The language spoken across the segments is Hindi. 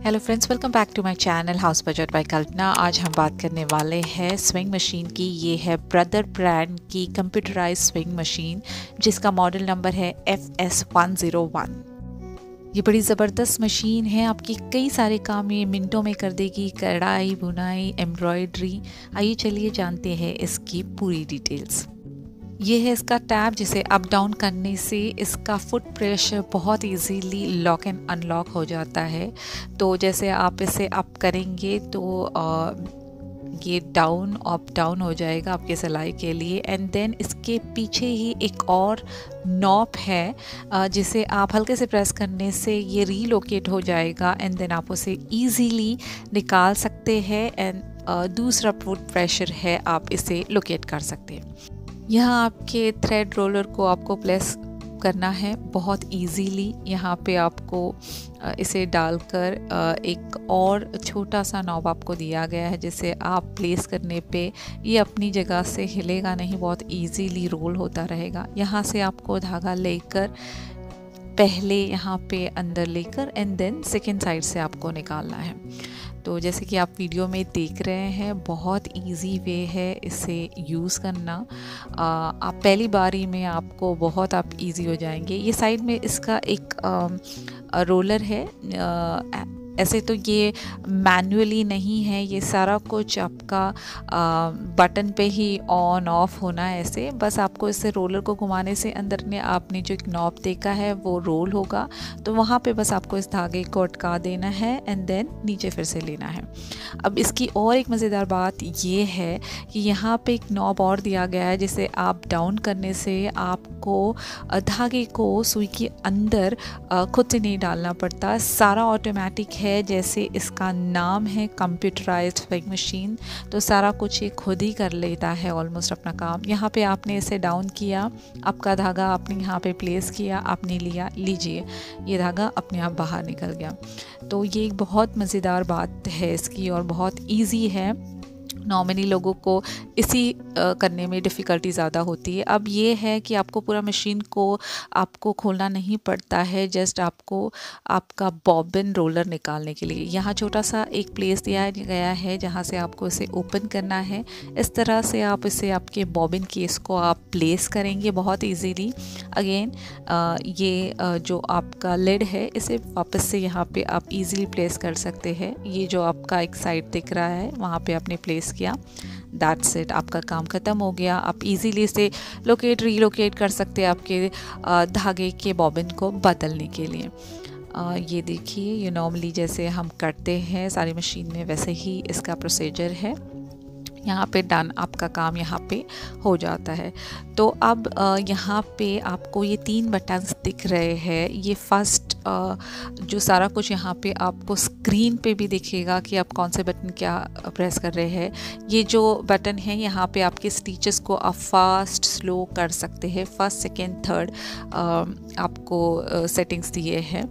Hello friends, welcome back to my channel house budget by Kalpana. आज हम बात करने वाले हैं स्विंग मशीन की। ये है ब्रदर ब्रांड की कंप्यूटराइज स्विंग मशीन जिसका मॉडल नंबर है FS101। ये बड़ी ज़बरदस्त मशीन है, आपकी कई सारे काम ये मिनटों में कर देगी, कढ़ाई, बुनाई, एम्ब्रॉयडरी। आइए चलिए जानते हैं इसकी पूरी डिटेल्स। ये है इसका टैब, जिसे अप डाउन करने से इसका फुट प्रेशर बहुत इजीली लॉक एंड अनलॉक हो जाता है। तो जैसे आप इसे अप करेंगे तो ये डाउन अप डाउन हो जाएगा आपके सिलाई के लिए। एंड देन इसके पीछे ही एक और नॉब है जिसे आप हल्के से प्रेस करने से ये रीलोकेट हो जाएगा एंड देन आप उसे इजीली निकाल सकते हैं। एंड दूसरा फुट प्रेशर है, आप इसे लोकेट कर सकते हैं। यहाँ आपके थ्रेड रोलर को आपको प्लेस करना है बहुत इजीली। यहाँ पे आपको इसे डालकर एक और छोटा सा नॉब आपको दिया गया है जिसे आप प्लेस करने पे ये अपनी जगह से हिलेगा नहीं, बहुत इजीली रोल होता रहेगा। यहाँ से आपको धागा लेकर पहले यहाँ पे अंदर लेकर एंड देन सेकेंड साइड से आपको निकालना है। तो जैसे कि आप वीडियो में देख रहे हैं, बहुत इजी वे है इसे यूज़ करना। आप पहली बारी में आपको बहुत आप इजी हो जाएंगे। ये साइड में इसका एक रोलर है। ऐसे तो ये मैनुअली नहीं है, ये सारा कुछ आपका बटन पे ही ऑन ऑफ होना है। ऐसे बस आपको इसे रोलर को घुमाने से अंदर में आपने जो एक नॉब देखा है वो रोल होगा, तो वहाँ पे बस आपको इस धागे को अटका देना है एंड देन नीचे फिर से लेना है। अब इसकी और एक मज़ेदार बात ये है कि यहाँ पे एक नॉब और दिया गया है जिसे आप डाउन करने से आपको धागे को सुई के अंदर खुद से नहीं डालना पड़ता, सारा ऑटोमेटिक है। जैसे इसका नाम है कंप्यूटराइज्ड स्विंग मशीन, तो सारा कुछ ये खुद ही कर लेता है ऑलमोस्ट अपना काम। यहाँ पे आपने इसे डाउन किया, आपका धागा आपने यहाँ पे प्लेस किया, आपने लिया, लीजिए ये धागा अपने आप बाहर निकल गया। तो ये एक बहुत मज़ेदार बात है इसकी और बहुत इजी है। नॉर्मली लोगों को इसी करने में डिफ़िकल्टी ज़्यादा होती है। अब ये है कि आपको पूरा मशीन को आपको खोलना नहीं पड़ता है, जस्ट आपको आपका बॉबिन रोलर निकालने के लिए यहाँ छोटा सा एक प्लेस दिया गया है जहाँ से आपको इसे ओपन करना है। इस तरह से आप इसे आपके बॉबिन केस को आप प्लेस करेंगे बहुत इजीली। अगेन ये जो आपका लिड है इसे वापस से यहाँ पे आप इजीली प्लेस कर सकते हैं। ये जो आपका एक साइड दिख रहा है वहाँ पे आपने प्लेस किया, दैट्स इट, आपका काम ख़त्म हो गया। आप इजीली इसे रीलोकेट कर सकते हैं आपके धागे के बॉबिन को बदलने के लिए। ये देखिए, ये नॉर्मली जैसे हम करते हैं सारी मशीन में वैसे ही इसका प्रोसीजर है। यहाँ पे डन, आपका काम यहाँ पे हो जाता है। तो अब यहाँ पे आपको ये 3 बटन्स दिख रहे हैं। ये फर्स्ट जो सारा कुछ यहाँ पे आपको स्क्रीन पे भी दिखेगा कि आप कौन से बटन क्या प्रेस कर रहे हैं। ये जो बटन है यहाँ पे आपके स्टिचेस को आप फास्ट स्लो कर सकते हैं। फर्स्ट, सेकेंड, थर्ड आपको सेटिंग्स दिए हैं।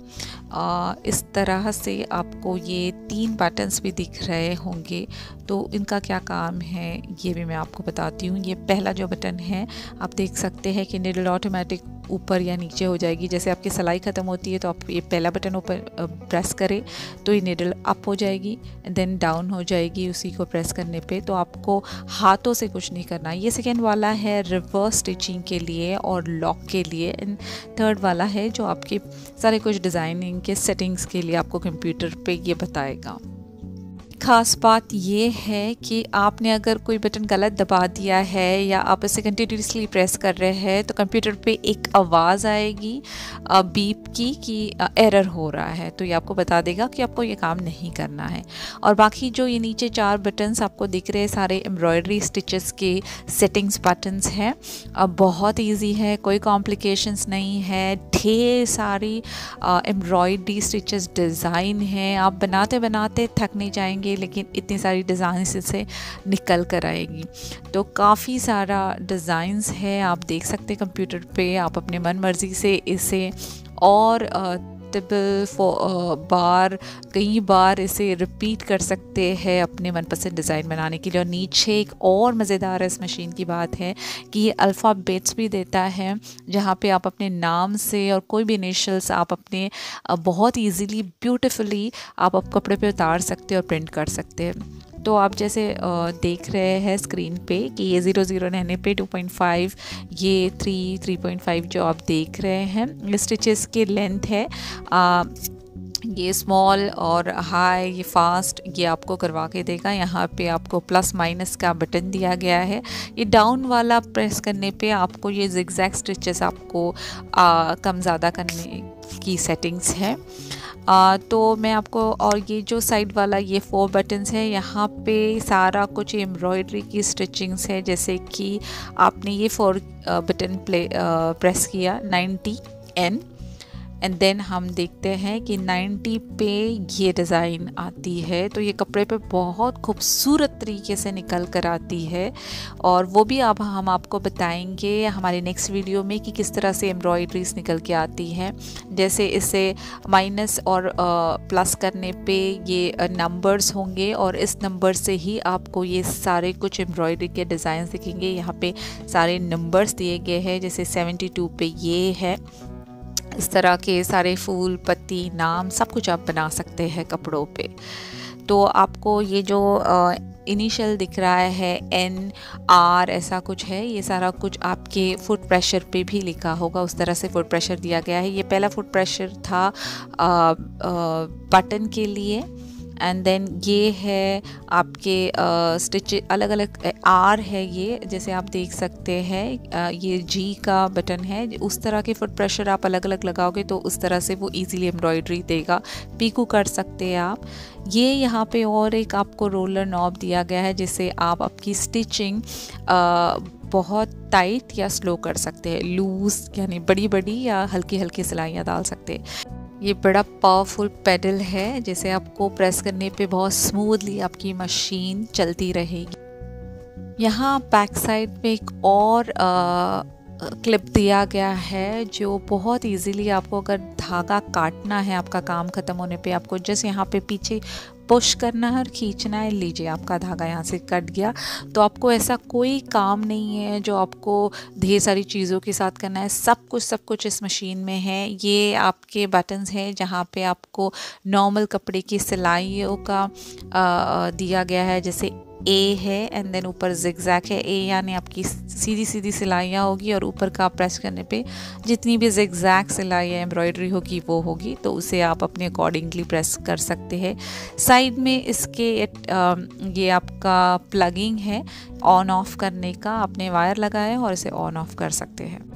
इस तरह से आपको ये 3 बटन्स भी दिख रहे होंगे। तो इनका क्या काम है ये भी मैं आपको बताती हूँ। ये पहला जो बटन है, आप देख सकते हैं कि निडल ऑटोमेटिक ऊपर या नीचे हो जाएगी। जैसे आपकी सिलाई ख़त्म होती है तो आप ये पहला बटन ऊपर प्रेस करें तो ये निडल अप हो जाएगी, देन डाउन हो जाएगी उसी को प्रेस करने पे। तो आपको हाथों से कुछ नहीं करना। ये सेकेंड वाला है रिवर्स स्टिचिंग के लिए और लॉक के लिए। एंड थर्ड वाला है जो आपके सारे कुछ डिज़ाइनिंग के सेटिंग्स के लिए आपको कंप्यूटर पे ये बताएगा। ख़ास बात ये है कि आपने अगर कोई बटन गलत दबा दिया है या आप इसे कंटिन्यूसली प्रेस कर रहे हैं तो कंप्यूटर पे एक आवाज़ आएगी बीप की कि एरर हो रहा है, तो ये आपको बता देगा कि आपको ये काम नहीं करना है। और बाकी जो ये नीचे 4 बटन्स आपको दिख रहे हैं सारे एम्ब्रॉयडरी स्टिचेस के सेटिंग्स बटन्स हैं। अब बहुत ईजी है, कोई कॉम्प्लिकेशंस नहीं है। ढेर सारी एम्ब्रॉयडरी स्टिचेस डिज़ाइन हैं, आप बनाते बनाते थक नहीं जाएंगे, लेकिन इतनी सारी डिज़ाइन से निकल कर आएगी। तो काफ़ी सारा डिज़ाइंस है, आप देख सकते हैं कंप्यूटर पे। आप अपने मन मर्ज़ी से इसे और मल्टीपल बार कई बार इसे रिपीट कर सकते हैं अपने मनपसंद डिज़ाइन बनाने के लिए। और नीचे एक और मज़ेदार इस मशीन की बात है कि ये अल्फ़ाबेट्स भी देता है, जहाँ पे आप अपने नाम से और कोई भी इनिशियल्स आप अपने बहुत इजीली ब्यूटीफुली आप कपड़े पे उतार सकते हैं और प्रिंट कर सकते हैं। तो आप जैसे देख रहे हैं स्क्रीन पे कि ये 00 रहने पे 2.5, ये 3.5 जो आप देख रहे हैं स्टिचेस की लेंथ है। ये स्मॉल और हाई, ये फास्ट, ये आपको करवा के देगा। यहाँ पे आपको प्लस माइनस का बटन दिया गया है। ये डाउन वाला प्रेस करने पे आपको ये जिगजैग स्टिचेस आपको कम ज़्यादा करने की सेटिंग्स है। तो मैं आपको, और ये जो साइड वाला ये 4 बटन्स है, यहाँ पे सारा कुछ एम्ब्रॉयडरी की स्टिचिंग्स है। जैसे कि आपने ये 4 बटन प्रेस किया 90N एंड देन हम देखते हैं कि 90 पे ये डिज़ाइन आती है। तो ये कपड़े पे बहुत खूबसूरत तरीके से निकल कर आती है, और वो भी अब हम आपको बताएंगे हमारे नेक्स्ट वीडियो में कि किस तरह से एम्ब्रॉयडरीज निकल के आती हैं। जैसे इसे माइनस और प्लस करने पे ये नंबर्स होंगे, और इस नंबर से ही आपको ये सारे कुछ एम्ब्रॉयडरी के डिज़ाइन दिखेंगे। यहाँ पे सारे नंबर्स दिए गए हैं, जैसे 72 पे ये है। इस तरह के सारे फूल, पत्ती, नाम सब कुछ आप बना सकते हैं कपड़ों पे। तो आपको ये जो इनिशियल दिख रहा है NR ऐसा कुछ है, ये सारा कुछ आपके फुट प्रेशर पे भी लिखा होगा, उस तरह से फुट प्रेशर दिया गया है। ये पहला फुट प्रेशर था बटन के लिए, एंड देन ये है आपके स्टिच अलग अलग R है ये, जैसे आप देख सकते हैं ये G का बटन है। उस तरह के फुट प्रेशर आप अलग अलग लगाओगे तो उस तरह से वो इजीली एम्ब्रॉयडरी देगा। पीकू कर सकते हैं आप। ये यहाँ पे और एक आपको रोलर नॉब दिया गया है, जिससे आप आपकी स्टिचिंग बहुत टाइट या स्लो कर सकते हैं, लूज यानी बड़ी बड़ी या हल्की हल्की सिलाइयाँ डाल सकते हैं। ये बड़ा पावरफुल पेडल है, जिसे आपको प्रेस करने पे बहुत स्मूथली आपकी मशीन चलती रहेगी। यहाँ बैक साइड में एक और क्लिप दिया गया है, जो बहुत इजीली आपको अगर धागा काटना है आपका काम ख़त्म होने पे, आपको जस्ट यहाँ पे पीछे पुश करना है और खींचना है। लीजिए आपका धागा यहाँ से कट गया। तो आपको ऐसा कोई काम नहीं है जो आपको ढेर सारी चीज़ों के साथ करना है। सब कुछ इस मशीन में है। ये आपके बटन्स हैं जहाँ पे आपको नॉर्मल कपड़े की सिलाइयों का दिया गया है, जैसे A है एंड देन ऊपर जिगजैग है। A यानी आपकी सीधी सीधी सिलाइयाँ होगी, और ऊपर का प्रेस करने पे जितनी भी जिगजैग सिलाई या एम्ब्रॉयडरी होगी वो होगी, तो उसे आप अपने अकॉर्डिंगली प्रेस कर सकते हैं। साइड में इसके ये आपका प्लगिंग है ऑन ऑफ करने का, आपने वायर लगाया और इसे ऑन ऑफ कर सकते हैं।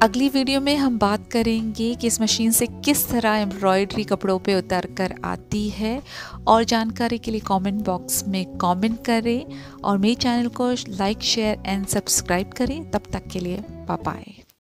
अगली वीडियो में हम बात करेंगे कि इस मशीन से किस तरह एम्ब्रॉयडरी कपड़ों पे उतर कर आती है, और जानकारी के लिए कमेंट बॉक्स में कमेंट करें और मेरे चैनल को लाइक, शेयर एंड सब्सक्राइब करें। तब तक के लिए बाय बाय।